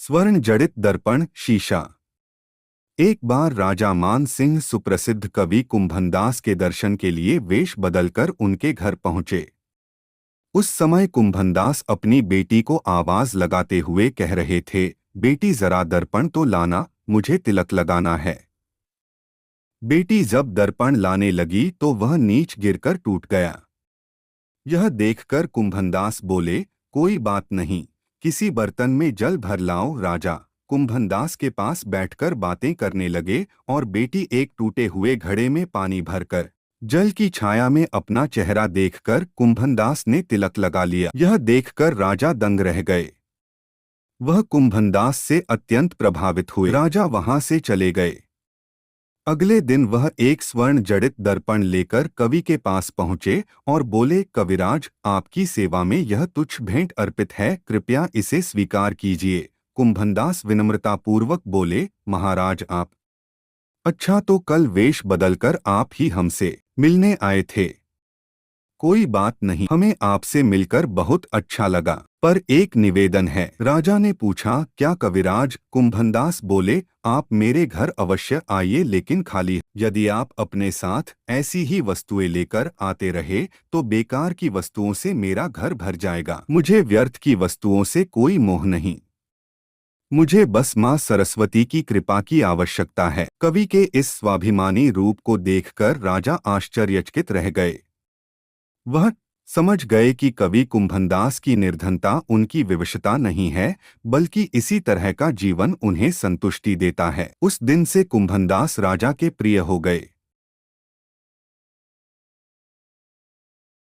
स्वर्ण जड़ित दर्पण शीशा। एक बार राजा मान सिंह सुप्रसिद्ध कवि कुंभनदास के दर्शन के लिए वेश बदलकर उनके घर पहुंचे। उस समय कुंभनदास अपनी बेटी को आवाज लगाते हुए कह रहे थे, बेटी जरा दर्पण तो लाना, मुझे तिलक लगाना है। बेटी जब दर्पण लाने लगी तो वह नीच गिरकर टूट गया। यह देखकर कुंभनदास बोले, कोई बात नहीं, किसी बर्तन में जल भर लाओ। राजा कुंभनदास के पास बैठकर बातें करने लगे और बेटी एक टूटे हुए घड़े में पानी भरकर जल की छाया में अपना चेहरा देखकर कुंभनदास ने तिलक लगा लिया। यह देखकर राजा दंग रह गए। वह कुंभनदास से अत्यंत प्रभावित हुए। राजा वहां से चले गए। अगले दिन वह एक स्वर्ण जड़ित दर्पण लेकर कवि के पास पहुंचे और बोले, कविराज, आपकी सेवा में यह तुच्छ भेंट अर्पित है, कृपया इसे स्वीकार कीजिए। कुंभनदास विनम्रतापूर्वक बोले, महाराज आप अच्छा तो कल वेश बदलकर आप ही हमसे मिलने आए थे। कोई बात नहीं, हमें आपसे मिलकर बहुत अच्छा लगा, पर एक निवेदन है। राजा ने पूछा, क्या कविराज? कुंभनदास बोले, आप मेरे घर अवश्य आइए, लेकिन खाली। यदि आप अपने साथ ऐसी ही वस्तुएं लेकर आते रहे तो बेकार की वस्तुओं से मेरा घर भर जाएगा। मुझे व्यर्थ की वस्तुओं से कोई मोह नहीं, मुझे बस मां सरस्वती की कृपा की आवश्यकता है। कवि के इस स्वाभिमानी रूप को देखकर राजा आश्चर्यचकित रह गए। वह समझ गए कि कवि कुंभनदास की निर्धनता उनकी विवशता नहीं है, बल्कि इसी तरह का जीवन उन्हें संतुष्टि देता है। उस दिन से कुंभनदास राजा के प्रिय हो गए।